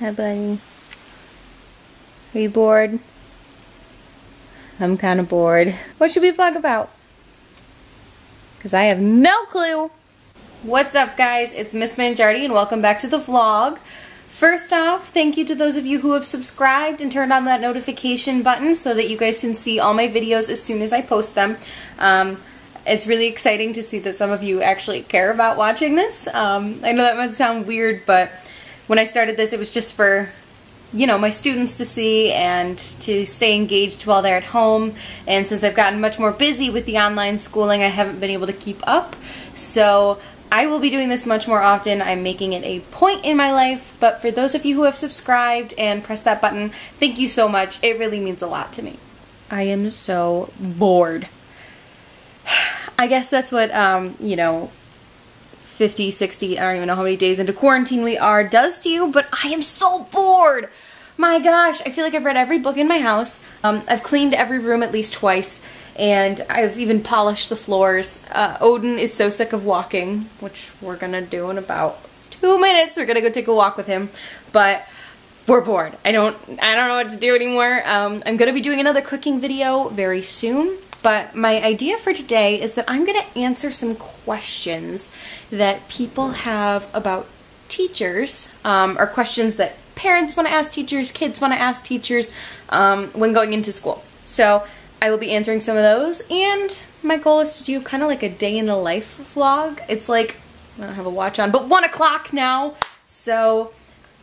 Hi, buddy. Are you bored? I'm kind of bored. What should we vlog about? Because I have no clue. What's up, guys? It's Miss Mangiardi, and welcome back to the vlog. First off, thank you to those of you who have subscribed and turned on that notification button so that you guys can see all my videos as soon as I post them. It's really exciting to see that some of you actually care about watching this. I know that might sound weird, but when I started this, it was just for, you know, my students to see and to stay engaged while they're at home. And since I've gotten much more busy with the online schooling, I haven't been able to keep up. So I will be doing this much more often. I'm making it a point in my life. But for those of you who have subscribed and pressed that button, thank you so much. It really means a lot to me. I am so bored. I guess that's what, you know, 50, 60, I don't even know how many days into quarantine we are does to you, but I am so bored. My gosh, I feel like I've read every book in my house. I've cleaned every room at least twice, and I've even polished the floors. Odin is so sick of walking, which we're gonna do in about 2 minutes. We're gonna go take a walk with him, but we're bored. I don't know what to do anymore. I'm gonna be doing another cooking video very soon. But my idea for today is that I'm going to answer some questions that people have about teachers, or questions that parents want to ask teachers, kids want to ask teachers when going into school. So I will be answering some of those, and my goal is to do kind of like a day in the life vlog. It's like, I don't have a watch on, but 1 o'clock now, so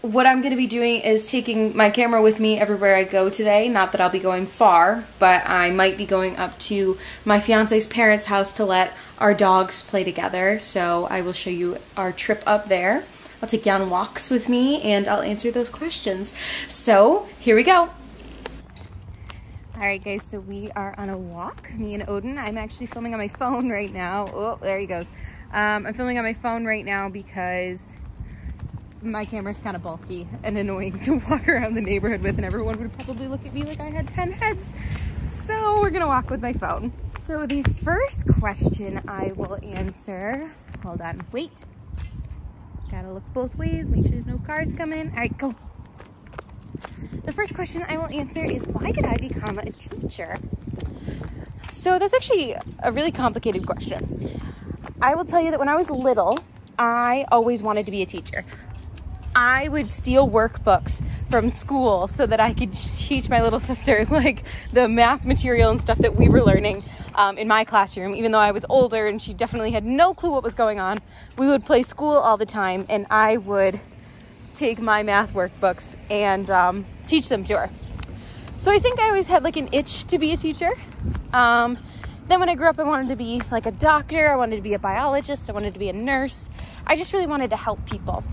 what I'm going to be doing is taking my camera with me everywhere I go today. Not that I'll be going far, but I might be going up to my fiance's parents' house to let our dogs play together. So I will show you our trip up there. I'll take you on walks with me and I'll answer those questions. So here we go. Alright guys, so we are on a walk, me and Odin. I'm actually filming on my phone right now. Oh, there he goes. I'm filming on my phone right now because my camera's kind of bulky and annoying to walk around the neighborhood with, and everyone would probably look at me like I had 10 heads. So we're gonna walk with my phone. So the first question I will answer, hold on, wait. Gotta look both ways, make sure there's no cars coming. All right, go. The first question I will answer is, why did I become a teacher? So that's actually a really complicated question. I will tell you that when I was little, I always wanted to be a teacher. I would steal workbooks from school so that I could teach my little sister like the math material and stuff that we were learning in my classroom. Even though I was older and she definitely had no clue what was going on, we would play school all the time, and I would take my math workbooks and teach them to her. So I think I always had like an itch to be a teacher. Then when I grew up, I wanted to be like a doctor, I wanted to be a biologist, I wanted to be a nurse. I just really wanted to help people.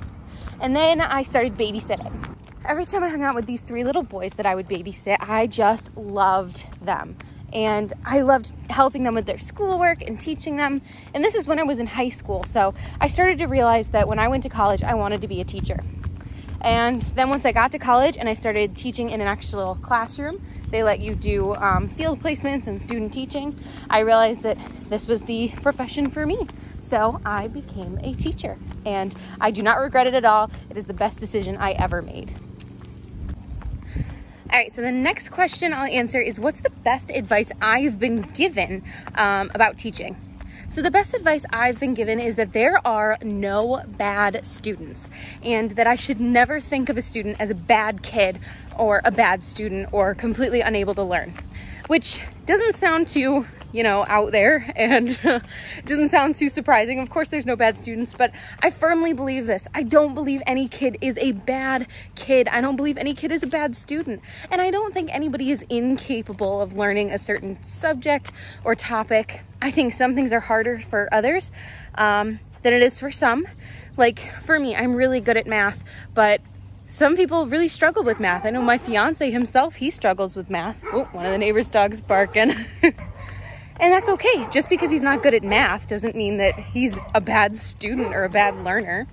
And then I started babysitting. Every time I hung out with these 3 little boys that I would babysit, I just loved them. And I loved helping them with their schoolwork and teaching them. And this is when I was in high school. So I started to realize that when I went to college, I wanted to be a teacher. And then once I got to college and I started teaching in an actual classroom, they let you do field placements and student teaching, I realized that this was the profession for me. So I became a teacher, and I do not regret it at all. It is the best decision I ever made. All right, so the next question I'll answer is, what's the best advice I've been given about teaching? So the best advice I've been given is that there are no bad students, and that I should never think of a student as a bad kid or a bad student or completely unable to learn, which doesn't sound too, you know, out there, and it doesn't sound too surprising. Of course there's no bad students, but I firmly believe this. I don't believe any kid is a bad kid. I don't believe any kid is a bad student. And I don't think anybody is incapable of learning a certain subject or topic. I think some things are harder for others than it is for some. Like for me, I'm really good at math, but some people really struggle with math. I know my fiance himself, he struggles with math. Oh, one of the neighbor's dogs barking. And that's okay. Just because he's not good at math doesn't mean that he's a bad student or a bad learner.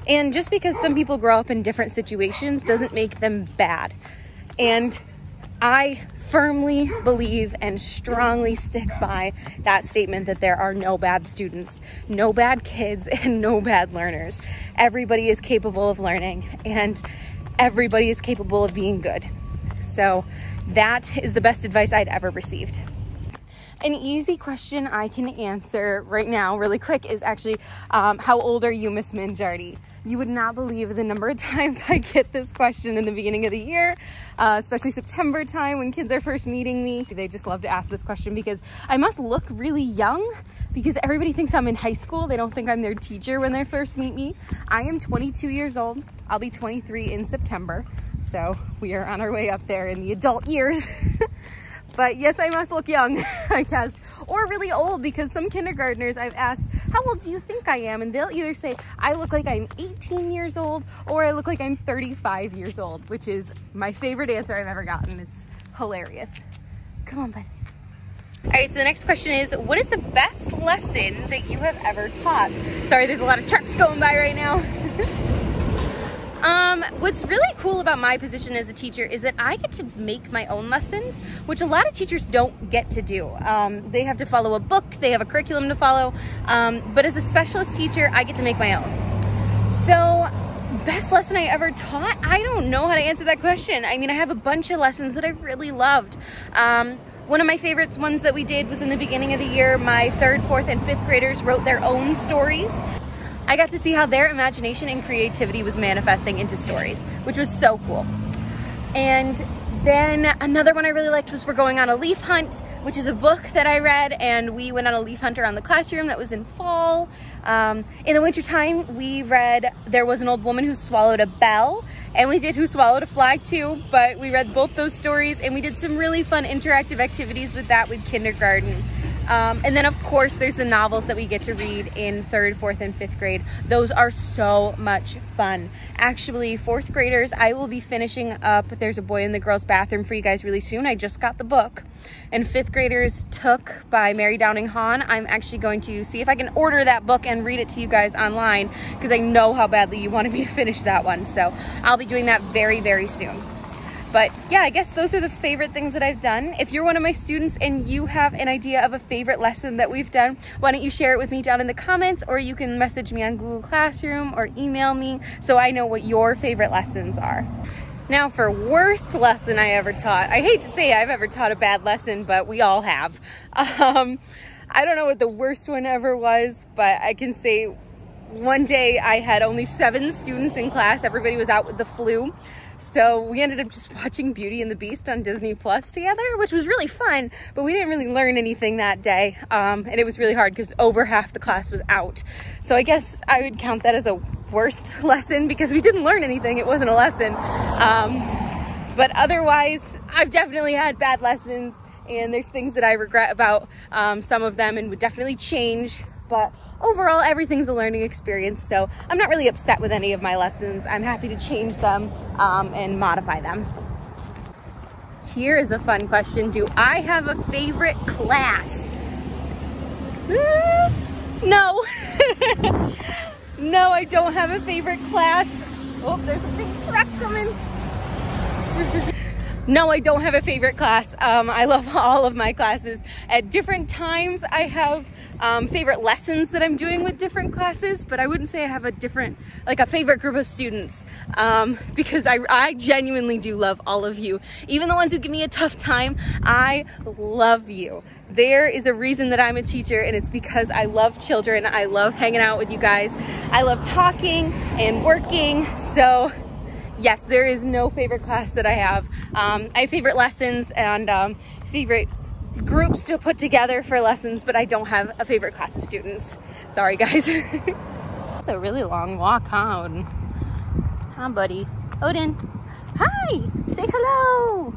And just because some people grow up in different situations doesn't make them bad. And I firmly believe and strongly stick by that statement that there are no bad students, no bad kids, and no bad learners. Everybody is capable of learning. And everybody is capable of being good. So that is the best advice I'd ever received. An easy question I can answer right now really quick is actually, how old are you, Miss Mangiardi? You would not believe the number of times I get this question in the beginning of the year, especially September time when kids are first meeting me. They just love to ask this question because I must look really young because everybody thinks I'm in high school. They don't think I'm their teacher when they first meet me. I am 22 years old. I'll be 23 in September. So we are on our way up there in the adult years. But yes, I must look young, I guess, or really old, because some kindergartners I've asked, how old do you think I am? And they'll either say, I look like I'm 18 years old, or I look like I'm 35 years old, which is my favorite answer I've ever gotten. It's hilarious. Come on, bud. All right, so the next question is, what is the best lesson that you have ever taught? Sorry, there's a lot of trucks going by right now. What's really cool about my position as a teacher is that I get to make my own lessons, which a lot of teachers don't get to do. They have to follow a book, they have a curriculum to follow, but as a specialist teacher, I get to make my own. So, best lesson I ever taught? I don't know how to answer that question. I mean, I have a bunch of lessons that I really loved. One of my favorites ones that we did was in the beginning of the year. My 3rd, 4th, and 5th graders wrote their own stories. I got to see how their imagination and creativity was manifesting into stories, which was so cool. And then another one I really liked was We're Going on a Leaf Hunt, which is a book that I read, and we went on a leaf hunt around the classroom. That was in fall. In the wintertime, we read There Was an Old Woman Who Swallowed a Bell, and we did Who Swallowed a Fly too, but we read both those stories, and we did some really fun interactive activities with that with kindergarten. And then of course there's the novels that we get to read in 3rd, 4th, and 5th grade. Those are so much fun. Actually, 4th graders, I will be finishing up There's a Boy in the Girls' Bathroom for you guys really soon. I just got the book. And 5th graders, Took by Mary Downing Hahn. I'm actually going to see if I can order that book and read it to you guys online, because I know how badly you wanted me to finish that one. So I'll be doing that very, very soon. But yeah, I guess those are the favorite things that I've done. If you're one of my students and you have an idea of a favorite lesson that we've done, why don't you share it with me down in the comments, or you can message me on Google Classroom or email me so I know what your favorite lessons are. Now for worst lesson I ever taught. I hate to say I've ever taught a bad lesson, but we all have. I don't know what the worst one ever was, but I can say one day I had only 7 students in class. Everybody was out with the flu. So we ended up just watching Beauty and the Beast on Disney Plus together, which was really fun, but we didn't really learn anything that day. And it was really hard because over half the class was out. So I guess I would count that as a worst lesson because we didn't learn anything. It wasn't a lesson. But otherwise, I've definitely had bad lessons, and there's things that I regret about some of them and would definitely change. But overall, everything's a learning experience, so I'm not really upset with any of my lessons. I'm happy to change them and modify them. Here is a fun question. Do I have a favorite class? No. No, I don't have a favorite class. Oh, there's a big truck coming. No, I don't have a favorite class. I love all of my classes. At different times, I have favorite lessons that I'm doing with different classes, but I wouldn't say I have a different, like a favorite group of students, because I genuinely do love all of you. Even the ones who give me a tough time, I love you. There is a reason that I'm a teacher, and it's because I love children. I love hanging out with you guys. I love talking and working, so yes, there is no favorite class that I have. I have favorite lessons and favorite groups to put together for lessons, but I don't have a favorite class of students. Sorry, guys. It's a really long walk, huh, Odin? Huh, buddy? Odin, hi! Say hello!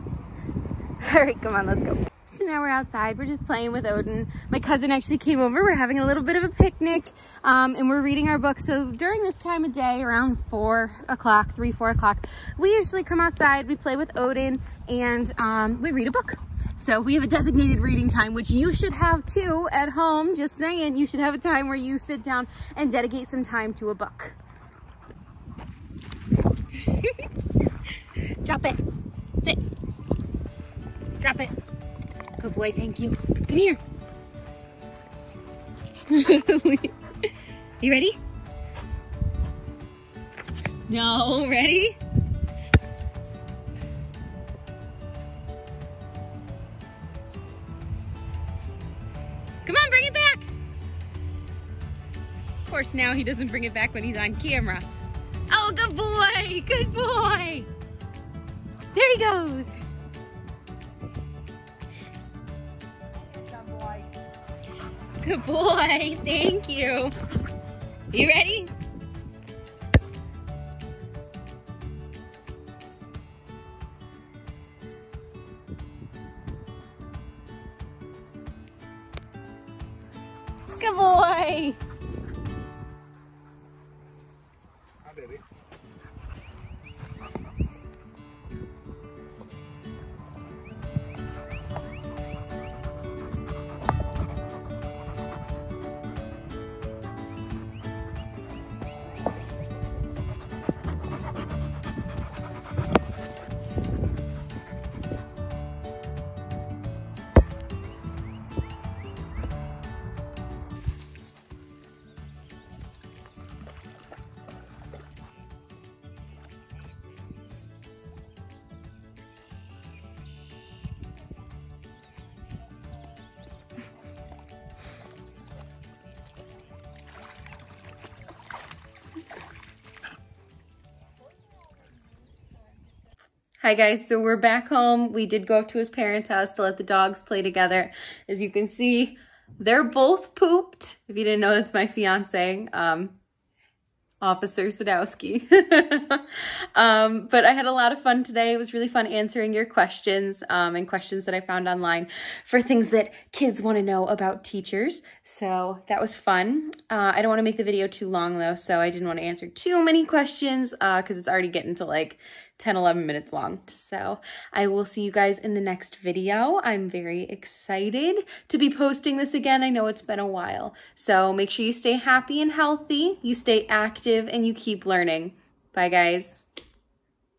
All right, come on, let's go. So now we're outside, we're just playing with Odin. My cousin actually came over, we're having a little bit of a picnic, and we're reading our books. So during this time of day, around 4 o'clock, 3, 4 o'clock, we usually come outside, we play with Odin, and we read a book. So we have a designated reading time, which you should have too at home. Just saying, you should have a time where you sit down and dedicate some time to a book. Drop it. Sit. Drop it. Good boy, thank you. Come here. You ready? No, ready? course, now he doesn't bring it back when he's on camera. Oh, good boy, good boy. There he goes. Good boy, thank you. You ready? Good boy. Hi, baby. Hi guys, so we're back home. We did go up to his parents' house to let the dogs play together. As you can see, they're both pooped. If you didn't know, that's my fiance, Officer Sadowski. But I had a lot of fun today. It was really fun answering your questions and questions that I found online for things that kids want to know about teachers. So that was fun. I don't want to make the video too long though, so I didn't want to answer too many questions because it's already getting to like 10, 11 minutes long. So I will see you guys in the next video. I'm very excited to be posting this again. I know it's been a while. So make sure you stay happy and healthy, you stay active, and you keep learning. Bye guys.